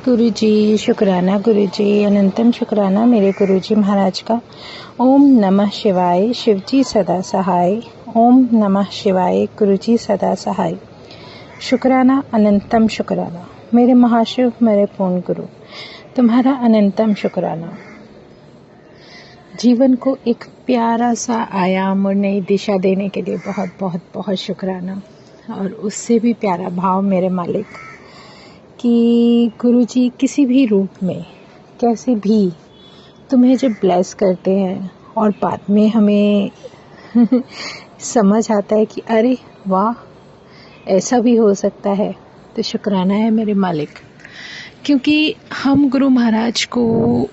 गुरुजी शुक्राना, गुरुजी अनंतम शुक्राना मेरे गुरुजी महाराज का। ओम नमः शिवाय, शिवजी सदा सहाय। ओम नमः शिवाय, गुरुजी सदा सहाय। शुक्राना, अनंतम शुक्राना मेरे महाशिव, मेरे पूर्ण गुरु, तुम्हारा अनंतम शुक्राना। जीवन को एक प्यारा सा आयाम और नई दिशा देने के लिए बहुत बहुत बहुत शुक्राना। और उससे भी प्यारा भाव मेरे मालिक कि गुरुजी किसी भी रूप में कैसे भी तुम्हें जब ब्लेस करते हैं और बाद में हमें समझ आता है कि अरे वाह, ऐसा भी हो सकता है, तो शुक्राना है मेरे मालिक। क्योंकि हम गुरु महाराज को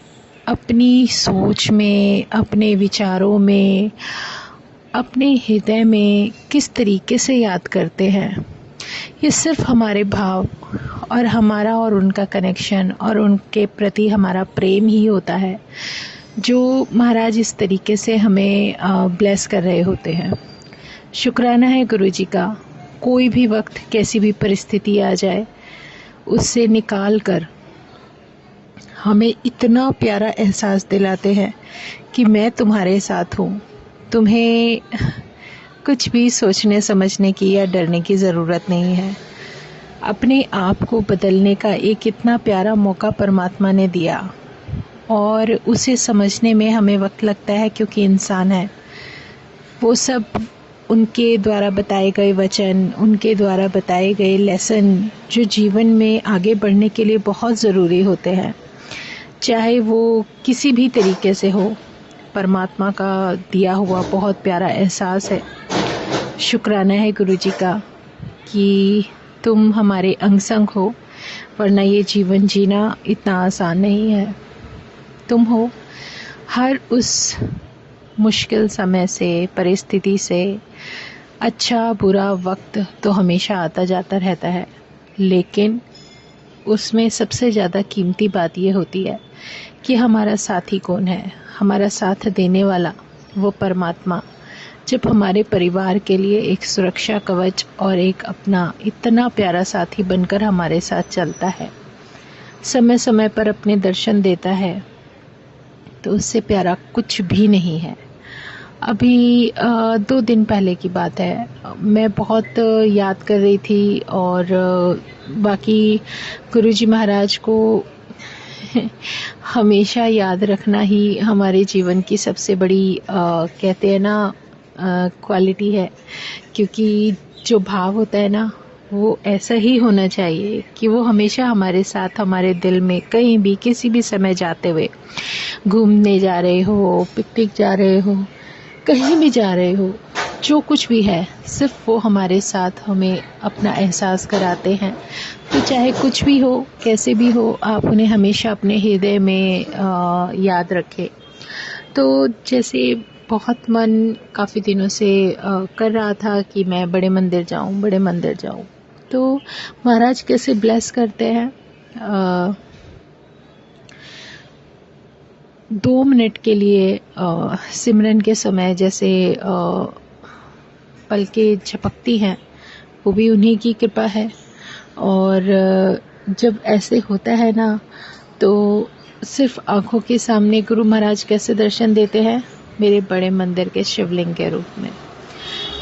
अपनी सोच में, अपने विचारों में, अपने हृदय में किस तरीके से याद करते हैं, ये सिर्फ हमारे भाव और हमारा और उनका कनेक्शन और उनके प्रति हमारा प्रेम ही होता है जो महाराज इस तरीके से हमें ब्लेस कर रहे होते हैं। शुक्राना है गुरुजी का। कोई भी वक्त, कैसी भी परिस्थिति आ जाए, उससे निकाल कर हमें इतना प्यारा एहसास दिलाते हैं कि मैं तुम्हारे साथ हूँ। तुम्हें कुछ भी सोचने समझने की या डरने की ज़रूरत नहीं है। अपने आप को बदलने का एक इतना प्यारा मौका परमात्मा ने दिया और उसे समझने में हमें वक्त लगता है, क्योंकि इंसान है। वो सब उनके द्वारा बताए गए वचन, उनके द्वारा बताए गए लेसन जो जीवन में आगे बढ़ने के लिए बहुत ज़रूरी होते हैं, चाहे वो किसी भी तरीके से हो, परमात्मा का दिया हुआ बहुत प्यारा एहसास है। शुक्राना है गुरुजी का कि तुम हमारे अंग संग हो, वरना ये जीवन जीना इतना आसान नहीं है। तुम हो हर उस मुश्किल समय से, परिस्थिति से। अच्छा बुरा वक्त तो हमेशा आता जाता रहता है, लेकिन उसमें सबसे ज़्यादा कीमती बात ये होती है कि हमारा साथी कौन है। हमारा साथ देने वाला वो परमात्मा, जब हमारे परिवार के लिए एक सुरक्षा कवच और एक अपना इतना प्यारा साथी बनकर हमारे साथ चलता है, समय समय पर अपने दर्शन देता है, तो उससे प्यारा कुछ भी नहीं है। अभी 2 दिन पहले की बात है, मैं बहुत याद कर रही थी और बाकी गुरुजी महाराज को हमेशा याद रखना ही हमारे जीवन की सबसे बड़ी कहते हैं ना क्वालिटी है। क्योंकि जो भाव होता है ना, वो ऐसा ही होना चाहिए कि वो हमेशा हमारे साथ, हमारे दिल में, कहीं भी किसी भी समय जाते हुए, घूमने जा रहे हो, पिकनिक जा रहे हो, कहीं भी जा रहे हो, जो कुछ भी है, सिर्फ वो हमारे साथ हमें अपना एहसास कराते हैं। तो चाहे कुछ भी हो, कैसे भी हो, आप उन्हें हमेशा अपने हृदय में याद रखें। तो जैसे बहुत मन काफ़ी दिनों से कर रहा था कि मैं बड़े मंदिर जाऊं, बड़े मंदिर जाऊं। तो महाराज कैसे ब्लेस करते हैं। 2 मिनट के लिए सिमरन के समय जैसे पलकें झपकती हैं, वो भी उन्हीं की कृपा है। और जब ऐसे होता है ना, तो सिर्फ आँखों के सामने गुरु महाराज कैसे दर्शन देते हैं, मेरे बड़े मंदिर के शिवलिंग के रूप में।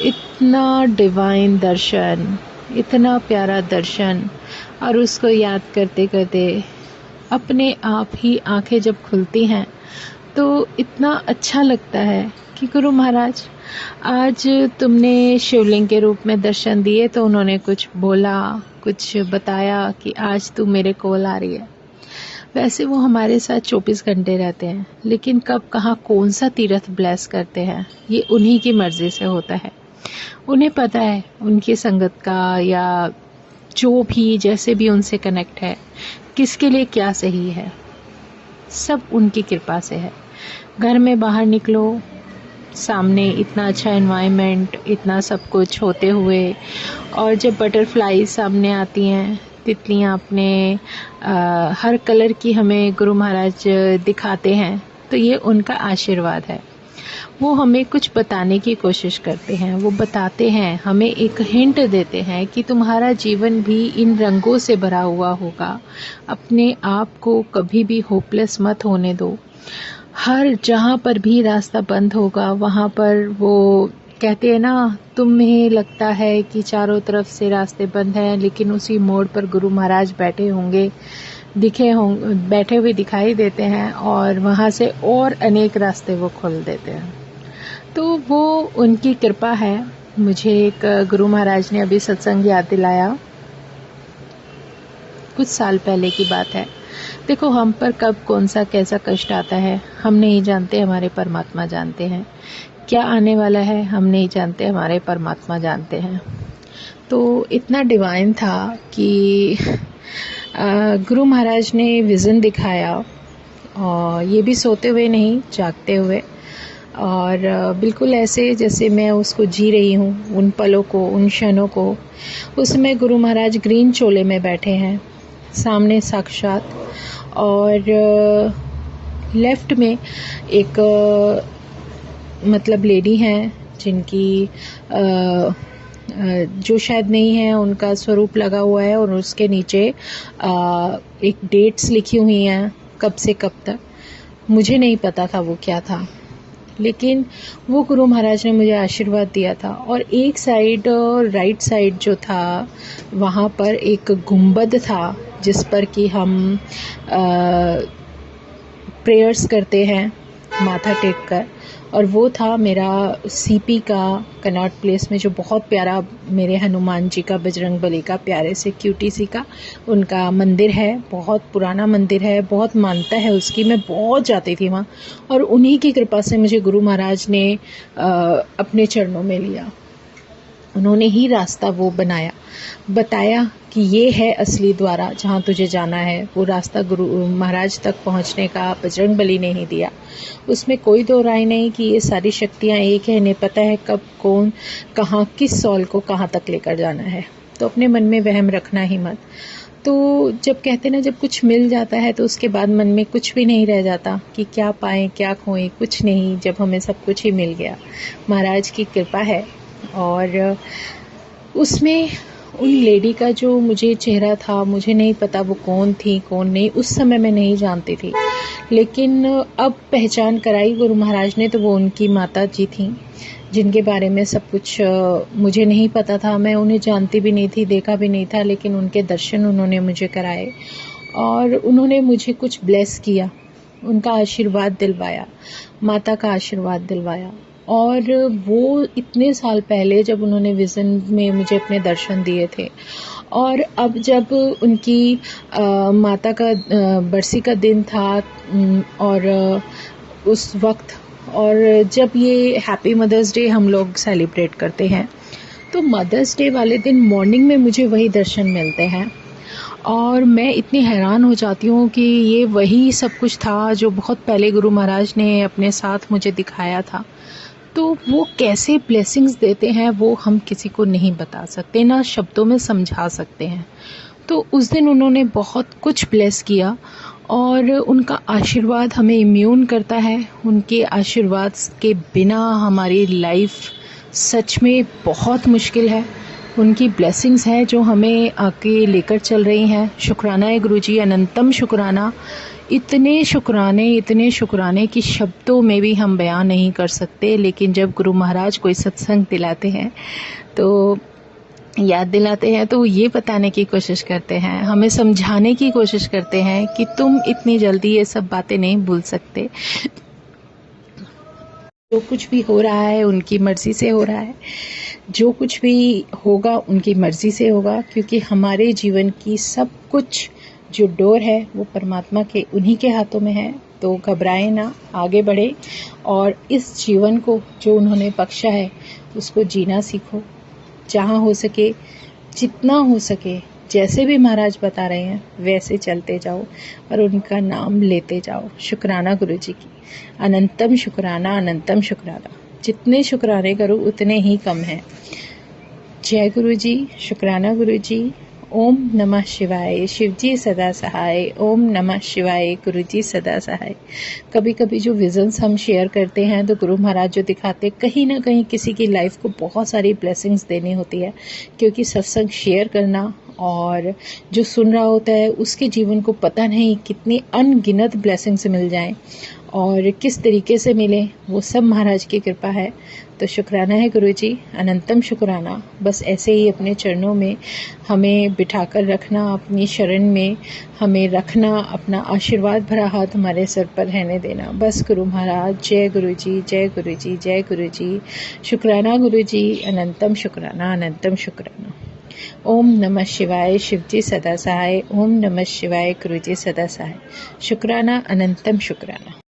इतना डिवाइन दर्शन, इतना प्यारा दर्शन, और उसको याद करते करते अपने आप ही आंखें जब खुलती हैं तो इतना अच्छा लगता है कि गुरु महाराज आज तुमने शिवलिंग के रूप में दर्शन दिए, तो उन्होंने कुछ बोला, कुछ बताया कि आज तू मेरे कोल आ रही है। वैसे वो हमारे साथ 24 घंटे रहते हैं, लेकिन कब, कहाँ, कौन सा तीर्थ ब्लेस करते हैं, ये उन्हीं की मर्ज़ी से होता है। उन्हें पता है उनकी संगत का, या जो भी जैसे भी उनसे कनेक्ट है, किसके लिए क्या सही है, सब उनकी कृपा से है। घर में बाहर निकलो, सामने इतना अच्छा एनवायरनमेंट, इतना सब कुछ होते हुए, और जब बटरफ्लाई सामने आती हैं, तितलियाँ अपने हर कलर की हमें गुरु महाराज दिखाते हैं, तो ये उनका आशीर्वाद है। वो हमें कुछ बताने की कोशिश करते हैं, वो बताते हैं, हमें एक हिंट देते हैं कि तुम्हारा जीवन भी इन रंगों से भरा हुआ होगा। अपने आप को कभी भी होपलेस मत होने दो। हर जहाँ पर भी रास्ता बंद होगा वहाँ पर वो कहते हैं ना, तुम्हें लगता है कि चारों तरफ से रास्ते बंद हैं, लेकिन उसी मोड़ पर गुरु महाराज बैठे होंगे, बैठे हुए दिखाई देते हैं और वहाँ से और अनेक रास्ते वो खोल देते हैं। तो वो उनकी कृपा है। मुझे एक गुरु महाराज ने अभी सत्संग याद दिलाया, कुछ साल पहले की बात है। देखो, हम पर कब कौन सा कैसा कष्ट आता है हम नहीं जानते, हमारे परमात्मा जानते हैं। क्या आने वाला है हम नहीं जानते, हमारे परमात्मा जानते हैं। तो इतना डिवाइन था कि गुरु महाराज ने विज़न दिखाया, और ये भी सोते हुए नहीं, जागते हुए, और बिल्कुल ऐसे जैसे मैं उसको जी रही हूँ, उन पलों को, उन क्षणों को। उसमें गुरु महाराज ग्रीन चोले में बैठे हैं सामने साक्षात, और लेफ्ट में एक मतलब लेडी हैं जिनकी जो शायद नहीं है, उनका स्वरूप लगा हुआ है और उसके नीचे एक डेट्स लिखी हुई हैं, कब से कब तक। मुझे नहीं पता था वो क्या था, लेकिन वो गुरु महाराज ने मुझे आशीर्वाद दिया था। और एक साइड, राइट साइड जो था, वहाँ पर एक गुंबद था जिस पर कि हम प्रेयर्स करते हैं माथा टेक कर, और वो था मेरा सीपी का कनॉट प्लेस में, जो बहुत प्यारा मेरे हनुमान जी का, बजरंग बली का प्यारे से क्यूटी सी का उनका मंदिर है। बहुत पुराना मंदिर है, बहुत मानता है उसकी। मैं बहुत जाती थी वहाँ, और उन्हीं की कृपा से मुझे गुरु महाराज ने अपने चरणों में लिया। उन्होंने ही रास्ता वो बताया कि ये है असली द्वारा जहाँ तुझे जाना है। वो रास्ता गुरु महाराज तक पहुँचने का बजरंग बली ने ही दिया। उसमें कोई दो राय नहीं कि ये सारी शक्तियाँ एक है, इन्हें पता है कब कौन कहाँ किस सॉल को कहाँ तक लेकर जाना है। तो अपने मन में वहम रखना ही मत। तो जब कहते ना, जब कुछ मिल जाता है तो उसके बाद मन में कुछ भी नहीं रह जाता कि क्या पाएं क्या खोएं, कुछ नहीं, जब हमें सब कुछ ही मिल गया। महाराज की कृपा है। और उसमें उन लेडी का जो मुझे चेहरा था, मुझे नहीं पता वो कौन थी कौन नहीं, उस समय मैं नहीं जानती थी, लेकिन अब पहचान कराई गुरु महाराज ने, तो वो उनकी माता जी थी जिनके बारे में सब कुछ मुझे नहीं पता था। मैं उन्हें जानती भी नहीं थी, देखा भी नहीं था, लेकिन उनके दर्शन उन्होंने मुझे कराए और उन्होंने मुझे कुछ ब्लेस किया, उनका आशीर्वाद दिलवाया, माता का आशीर्वाद दिलवाया। और वो इतने साल पहले जब उन्होंने विज़न में मुझे अपने दर्शन दिए थे, और अब जब उनकी माता का बरसी का दिन था, और उस वक्त, और जब ये हैप्पी मदर्स डे हम लोग सेलिब्रेट करते हैं, तो मदर्स डे वाले दिन मॉर्निंग में मुझे वही दर्शन मिलते हैं। और मैं इतनी हैरान हो जाती हूँ कि ये वही सब कुछ था जो बहुत पहले गुरु महाराज ने अपने साथ मुझे दिखाया था। तो वो कैसे ब्लेसिंग्स देते हैं वो हम किसी को नहीं बता सकते, ना शब्दों में समझा सकते हैं। तो उस दिन उन्होंने बहुत कुछ ब्लेस किया, और उनका आशीर्वाद हमें इम्यून करता है। उनके आशीर्वाद के बिना हमारी लाइफ सच में बहुत मुश्किल है। उनकी ब्लेसिंग्स हैं जो हमें आके लेकर चल रही हैं। शुक्राना है गुरुजी, अनंतम शुक्राना। इतने शुक्राने कि शब्दों में भी हम बयान नहीं कर सकते। लेकिन जब गुरु महाराज कोई सत्संग दिलाते हैं, तो याद दिलाते हैं, तो ये बताने की कोशिश करते हैं, हमें समझाने की कोशिश करते हैं कि तुम इतनी जल्दी ये सब बातें नहीं भूल सकते। जो कुछ भी हो रहा है उनकी मर्जी से हो रहा है, जो कुछ भी होगा उनकी मर्जी से होगा, क्योंकि हमारे जीवन की सब कुछ जो डोर है वो परमात्मा के उन्हीं के हाथों में है। तो घबराएं ना, आगे बढ़े, और इस जीवन को जो उन्होंने बख्शा है उसको जीना सीखो। जहाँ हो सके, जितना हो सके, जैसे भी महाराज बता रहे हैं वैसे चलते जाओ और उनका नाम लेते जाओ। शुक्राना गुरु जी की, अनंतम शुक्राना, अनंतम शुक्राना। जितने शुक्राने करो उतने ही कम हैं। जय गुरु जी, शुक्राना गुरु जी। ओम नमः शिवाय, शिवजी सदा सहाय। ओम नमः शिवाय, गुरुजी सदा सहाय। कभी कभी जो विजन्स हम शेयर करते हैं तो गुरु महाराज जो दिखाते, कहीं ना कहीं किसी की लाइफ को बहुत सारी ब्लेसिंग्स देनी होती है, क्योंकि सत्संग शेयर करना और जो सुन रहा होता है उसके जीवन को पता नहीं कितनी अनगिनत ब्लेसिंग्स मिल जाएं और किस तरीके से मिले, वो सब महाराज की कृपा है। तो शुक्राना है गुरुजी, अनंतम शुक्राना। बस ऐसे ही अपने चरणों में हमें बिठाकर रखना, अपनी शरण में हमें रखना, अपना आशीर्वाद भरा हाथ हमारे सर पर रहने देना। बस गुरु महाराज, जय गुरुजी, जय गुरुजी, जय गुरुजी। शुक्राना गुरुजी, अनंतम शुक्राना, अनंतम शुक्राना। ओम नमः शिवाय, शिवजी सदा सहाय। ओम नमः शिवाय, गुरुजी सदा सहाय। शुक्राना, अनंतम शुक्राना।